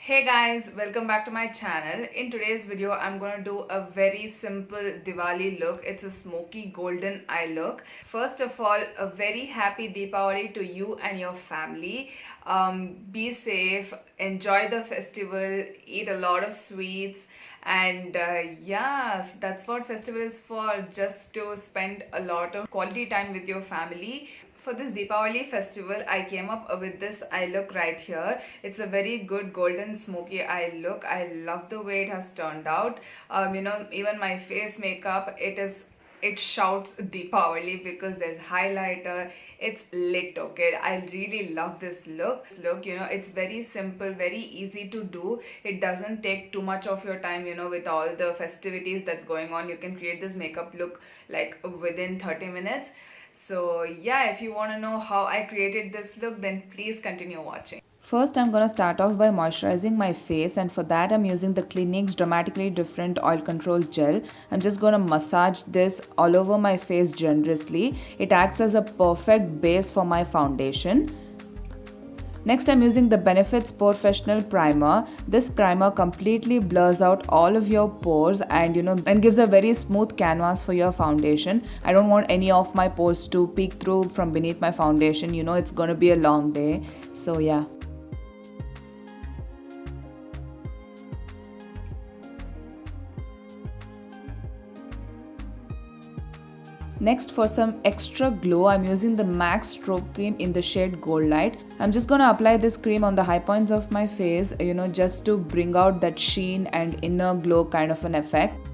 Hey guys, welcome back to my channel. In today's video, I'm gonna do a very simple Diwali look. It's a smoky golden eye look. First of all, a very happy Deepavali to you and your family. Be safe, enjoy the festival, eat a lot of sweets, and yeah, that's what festival is for, just to spend a lot of quality time with your family. For this Deepavali festival, I came up with this eye look right here. It's a very good golden smoky eye look. I love the way it has turned out. Even my face makeup, it shouts Deepavali because there's highlighter. It's lit, okay? I really love this look. It's very simple, very easy to do. It doesn't take too much of your time, with all the festivities that's going on. You can create this makeup look like within 30 minutes. So yeah, if you want to know how I created this look, then please continue watching. First, I'm going to start off by moisturizing my face, and for that I'm using the Clinique's Dramatically Different Oil Control Gel. I'm just going to massage this all over my face generously. It acts as a perfect base for my foundation. Next, I'm using the Benefit's POREfessional primer. This primer completely blurs out all of your pores and gives a very smooth canvas for your foundation. I don't want any of my pores to peek through from beneath my foundation. It's gonna be a long day. So yeah. Next, for some extra glow, I'm using the M.A.C Strobe cream in the shade Goldlite. I'm just gonna apply this cream on the high points of my face, just to bring out that sheen and inner glow kind of an effect.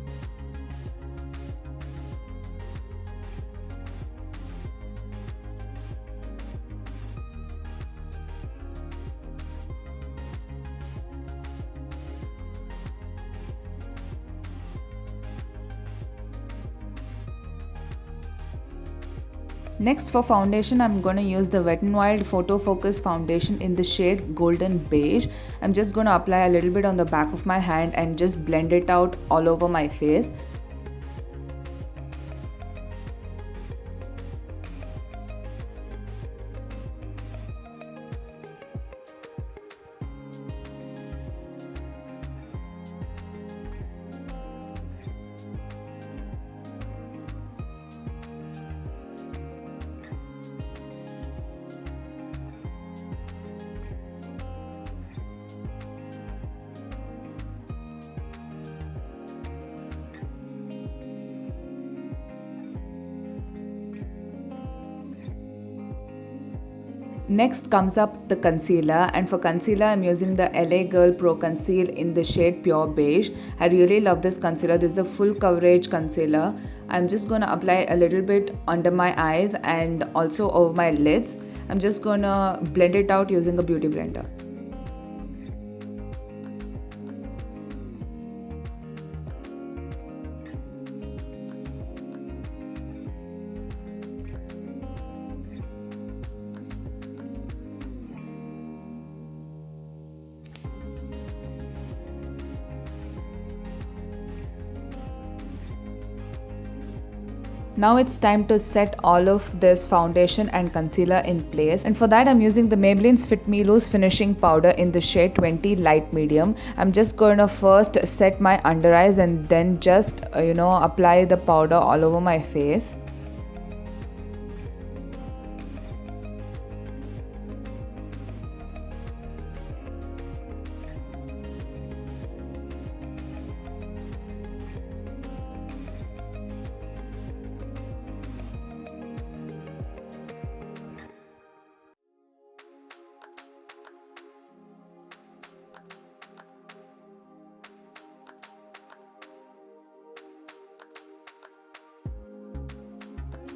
Next, for foundation, I'm going to use the Wet n Wild Photo Focus foundation in the shade Golden Beige. I'm just going to apply a little bit on the back of my hand and just blend it out all over my face. Next comes up the concealer, and for concealer I'm using the LA Girl Pro Conceal in the shade Pure Beige. I really love this concealer. This is a full coverage concealer. I'm just going to apply a little bit under my eyes and also over my lids. I'm just going to blend it out using a beauty blender. Now it's time to set all of this foundation and concealer in place, and for that I'm using the Maybelline's Fit Me Loose finishing powder in the shade 20 light medium. I'm just going to first set my under eyes and then just apply the powder all over my face.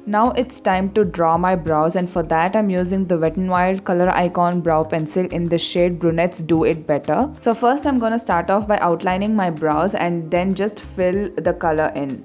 Now it's time to draw my brows, and for that I'm using the Wet n Wild Color Icon Brow Pencil in the shade Brunettes Do It Better. So first I'm gonna start off by outlining my brows and then just fill the color in.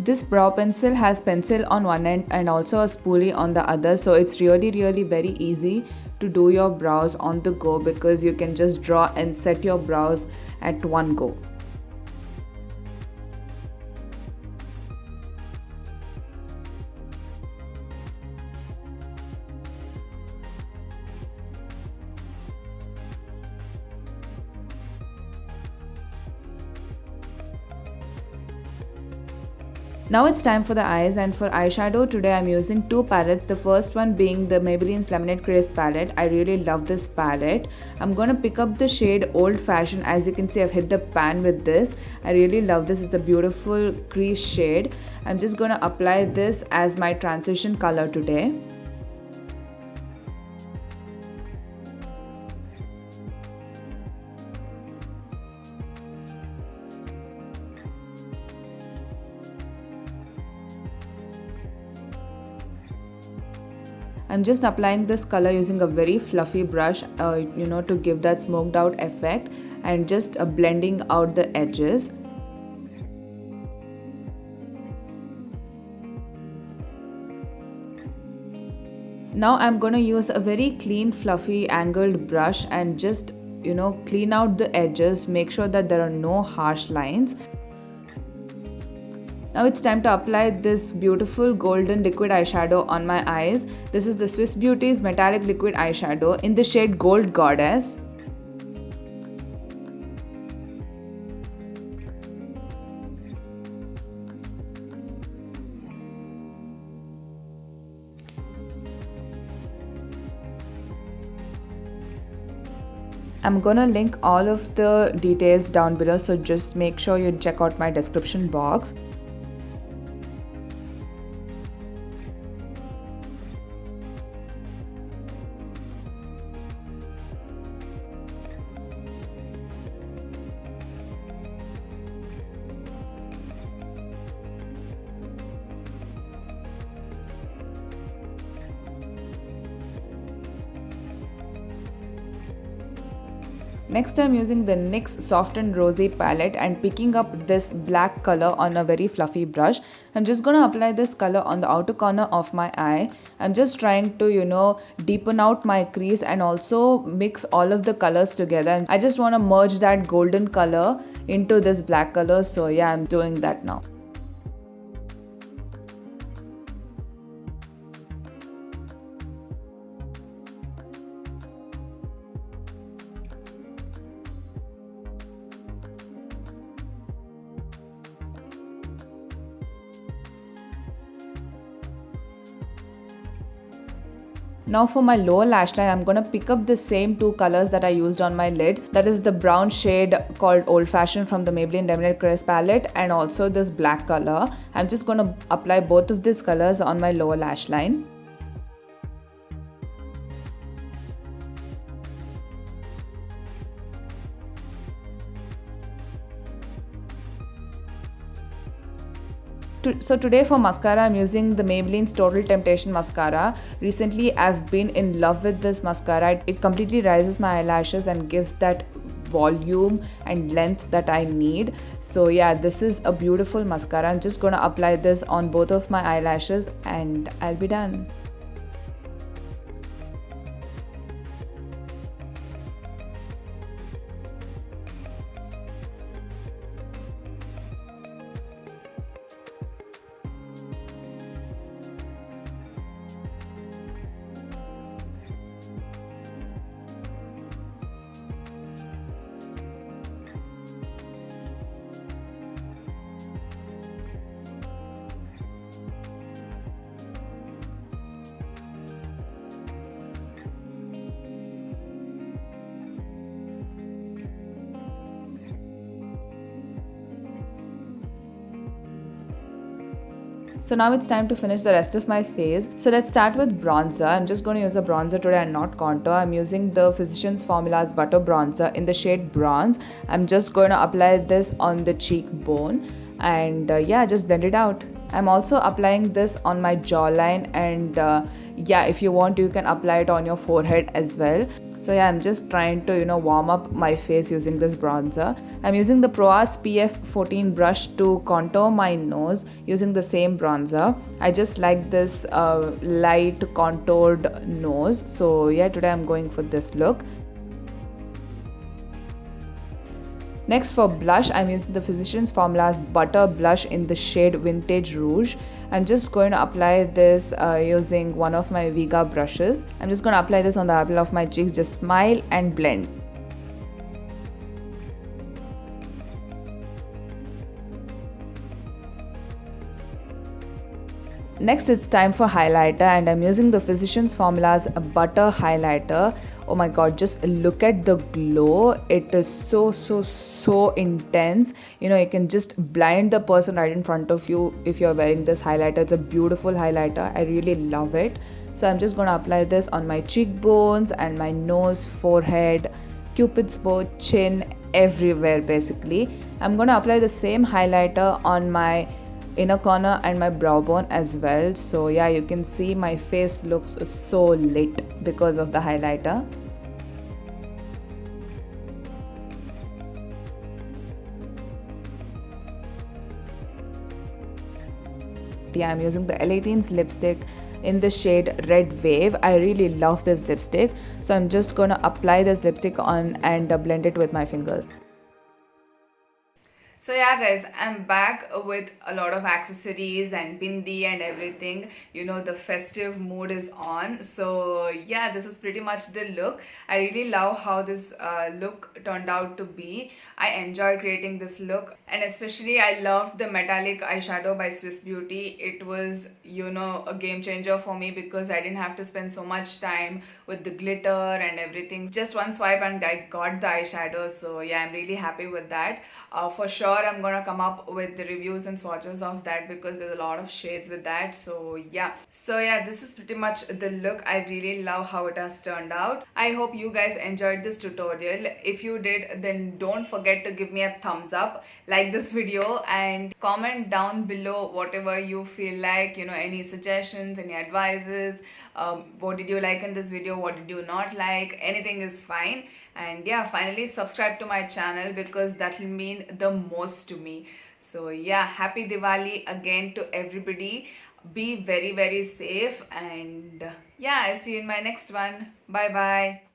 This brow pencil has pencil on one end and also a spoolie on the other, so it's really very easy to do your brows on the go, because you can just draw and set your brows at one go. Now it's time for the eyes, and for eyeshadow today I'm using two palettes. The first one being the Maybelline's Lemonade Craze palette. I really love this palette. I'm gonna pick up the shade Old Fashioned. As you can see, I've hit the pan with this. I really love this. It's a beautiful crease shade. I'm just gonna apply this as my transition color today. I'm just applying this color using a very fluffy brush, to give that smoked out effect, and just blending out the edges. Now I'm going to use a very clean, fluffy, angled brush and just, clean out the edges, make sure that there are no harsh lines. Now it's time to apply this beautiful golden liquid eyeshadow on my eyes. This is the Swiss Beauty's metallic liquid eyeshadow in the shade Gold Goddess. I'm gonna link all of the details down below, so just make sure you check out my description box. Next, I'm using the NYX Soft and Rosy palette and picking up this black color on a very fluffy brush. I'm just going to apply this color on the outer corner of my eye. I'm just trying to, deepen out my crease and also mix all of the colors together. I just want to merge that golden color into this black color. So yeah, I'm doing that now. Now for my lower lash line, I'm going to pick up the same two colors that I used on my lid. That is the brown shade called Old Fashioned from the Maybelline Lemonade Craze palette, and also this black color. I'm just going to apply both of these colors on my lower lash line. So today for mascara, I'm using the Maybelline's Total Temptation mascara. Recently, I've been in love with this mascara. It completely rises my eyelashes and gives that volume and length that I need. So yeah, this is a beautiful mascara. I'm just gonna apply this on both of my eyelashes and I'll be done. So now it's time to finish the rest of my face. So let's start with bronzer. I'm just going to use a bronzer today and not contour. I'm using the Physicians Formula's Butter Bronzer in the shade Bronze. I'm just going to apply this on the cheekbone and just blend it out. I'm also applying this on my jawline, and if you want, you can apply it on your forehead as well. So yeah, I'm just trying to warm up my face using this bronzer. I'm using the ProArts PF14 brush to contour my nose using the same bronzer. I just like this light contoured nose. So yeah, today I'm going for this look. Next for blush, I'm using the Physicians Formula's Butter Blush in the shade Vintage Rouge. I'm just going to apply this using one of my Viga brushes. I'm just going to apply this on the apple of my cheeks, just smile and blend. Next, it's time for highlighter, and I'm using the Physicians Formula's Butter Highlighter. Oh my god, just look at the glow. It is so intense. You can just blind the person right in front of you if you're wearing this highlighter. It's a beautiful highlighter. I really love it. So I'm just going to apply this on my cheekbones and my nose, forehead, cupid's bow, chin, everywhere basically. I'm going to apply the same highlighter on my inner corner and my brow bone as well. So yeah, you can see my face looks so lit because of the highlighter. Yeah, I'm using the L18's lipstick in the shade Red Wave. I really love this lipstick, so I'm just gonna apply this lipstick on and blend it with my fingers. So yeah guys, I'm back with a lot of accessories and bindi and everything. The festive mood is on. So yeah, this is pretty much the look. I really love how this look turned out to be. I enjoyed creating this look, and especially I loved the metallic eyeshadow by Swiss Beauty. It was a game changer for me because I didn't have to spend so much time with the glitter and everything. Just one swipe and I got the eyeshadow. So yeah, I'm really happy with that. For sure I'm gonna come up with the reviews and swatches of that because there's a lot of shades with that. So yeah, this is pretty much the look. I really love how it has turned out. I hope you guys enjoyed this tutorial. If you did, then don't forget to give me a thumbs up, like this video, and comment down below whatever you feel like, any suggestions, any advices. What did you like in this video, what did you not like, anything is fine. And yeah, finally subscribe to my channel because that will mean the most to me. So yeah, happy Diwali again to everybody. Be very safe, and yeah, I'll see you in my next one. Bye bye.